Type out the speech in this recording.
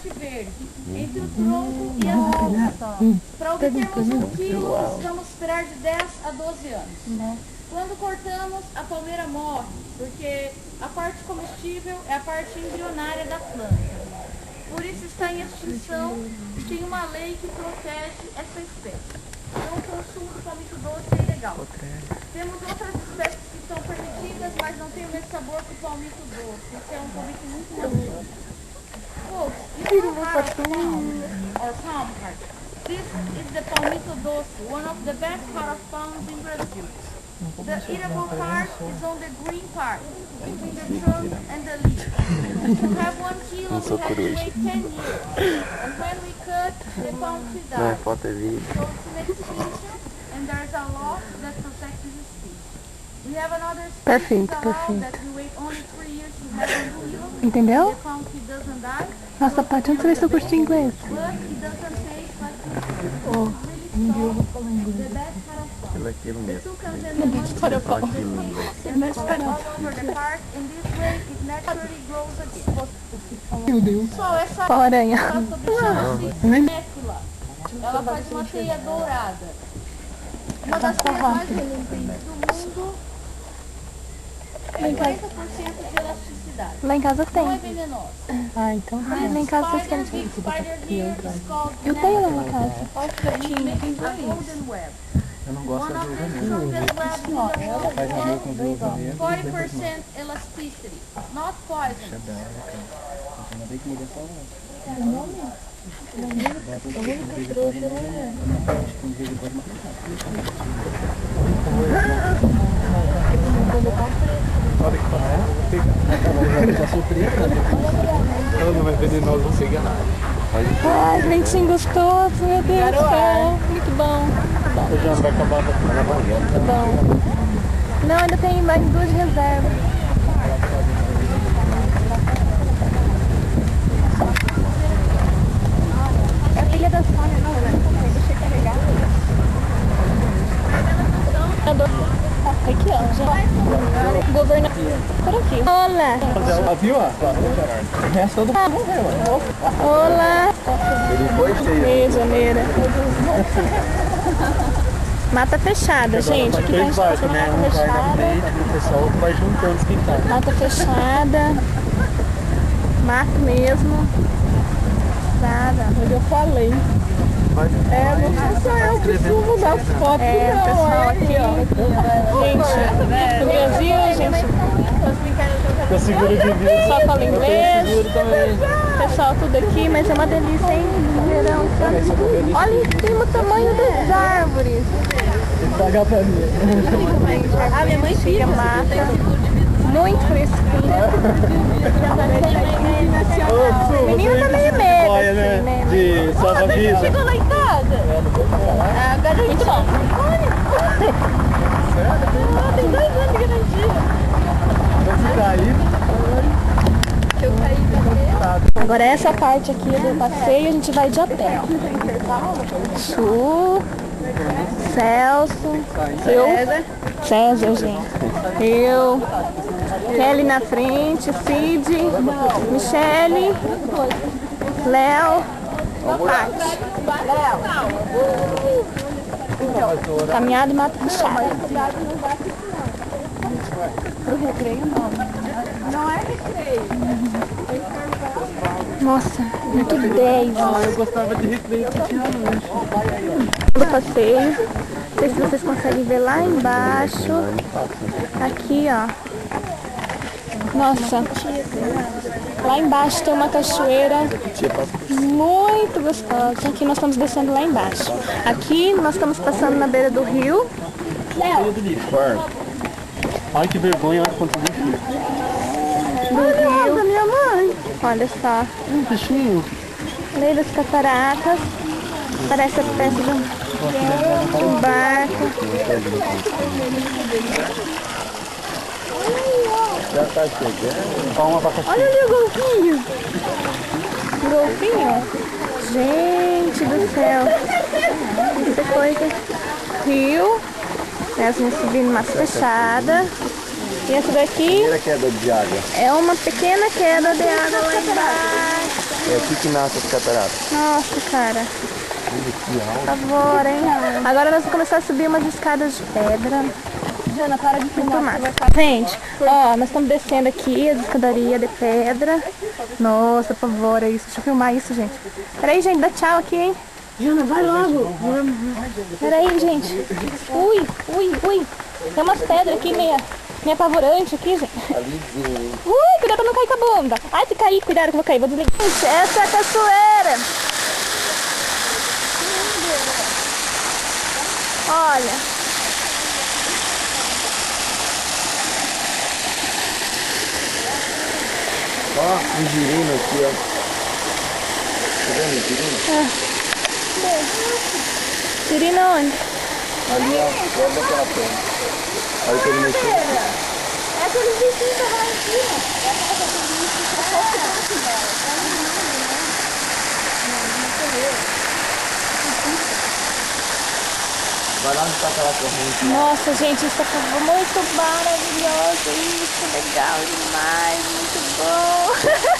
parte verde, entre o tronco e as folhas. Para obtermos 1 quilo, precisamos esperar de 10 a 12 anos. Quando cortamos, a palmeira morre, porque a parte comestível é a parte embrionária da planta. Por isso está em extinção e tem uma lei que protege essa espécie. Então o consumo do palmito doce é ilegal. Temos outras espécies que são permitidas, mas não tem o mesmo sabor que o palmito doce. Esse é um palmito muito maduro. Folks, if you have a palm or palm heart, this is the palmito doce, one of the best heart of palms in Brazil. The eatable part is on the green part, between the trunk and the leaf. To have 1 kilo, we have to wait 10 years. And when we cut, the palm tree dies. So it's in extinction, and there's a law that protects this species. We have another species that we wait only 3 years to have 1 kilo. Entendeu? The palm tree doesn't die. Nossa, Paty, onde você vê seu curso de inglês? But it doesn't taste like this. The best part of palm. The two comes in the all over the park, and this way it naturally grows again. Meu Deus. So, essa Qual aranha? chama-se Nécula. Ela faz uma teia dourada. Uma das teias mais resistentes do mundo. É 40% de elasticidade. Lá em casa Não é tem. venenosa. Ah, então tá. Lá em casa vocês querem Big spider here is called Eu tenho lá na casa. a golden web. Eu não gosto One de of the uva strongest webs in the world faz amor com has uva mesmo. 40% elasticity, not poison. Ainda bem que mulher só ela não é venenosa, não sei nada. Ai, lentinho gostoso, meu Deus do céu. Muito bom. O João vai acabar Muito bom. Não, ainda tem mais 2 de reserva. É a filha da Sônia, não, né? Deixa eu carregar. Aqui, ó, já. Governador. Por aqui. Olá. Viu? O resto todo mundo morreu. Olá. Ele foi cheio. Rio de Janeiro. Mata fechada, gente. Aqui Três tá barcos, né? Um vai na frente, o pessoal vai juntando os quintais. mata fechada. Mato mesmo. Nada. Eu falei. Não sou eu que subo nas fotos, o pessoal aqui, ó. Gente, no Brasil, gente, Eu seguro de vida. só fala inglês. Seguro também. Pessoal, tudo aqui, mas é uma delícia, hein? No verão, sabe? Olha em cima o tamanho das árvores. Ele paga pra mim. A minha mãe fica mata. Muito fresquinha. O menino tá meio medo, Olha, assim, né? De salva-vida. Chegou lá em casa? Agora muito bom. Olha! Tem 2 anos de garantia. Se cair, Eu caí também. Agora essa parte aqui do passeio a gente vai de hotel. Chu, Celso, César, gente. Eu, Kelly na frente, Cid, Michele, Léo, Paty. Caminhada e mata fechada. Pro recreio não. Não é recreio. Nossa, muito 10. eu gostava de recreio que tinha lanche. Do passeio. Não sei se vocês conseguem ver lá embaixo. Aqui, ó. Nossa. Lá embaixo tem uma cachoeira muito gostosa. Aqui nós estamos descendo lá embaixo. Aqui nós estamos passando na beira do rio. Ai, que vergonha, olha quanto de filho. Do rio da minha mãe. Olha só. Peixinho. Meio das cataratas. Parece a peça de um barco. Já tá chegando. Olha um abacaxi. Olha ali o golfinho. Golfinho? Gente do céu. Essa coisa. Rio. Nós vamos subir numa fechada. E essa daqui Primeira queda de água. é uma pequena queda de água lá embaixo. É aqui que nasce as cataratas. Nossa, cara. Por favor, hein? Agora nós vamos começar a subir umas escadas de pedra. Jana, para de filmar. Gente, ó, nós estamos descendo aqui as escadarias de pedra. Nossa, por favor, é isso. Deixa eu filmar isso, gente. Peraí, gente, dá tchau aqui, hein? Jana, vai logo. Peraí, gente. Ui, ui, ui. Tem umas pedras aqui meio apavorante aqui, gente. Ui, cuidado pra não cair com a bunda. Ai, se cair, cuidado que eu vou cair, vou desligar. Gente, essa é a cachoeira. Olha. Ó, um girino aqui, ó. Tá vendo o girino? Girino onde? Ali, ó, olha daquela perna. Olha que ele mexeu. É aquele bichinho que vai em cima. É aquele bichinho que vai em Vai lá onde tá aquela corrente. Nossa, gente, isso é muito maravilhoso. Isso, legal demais, muito bom.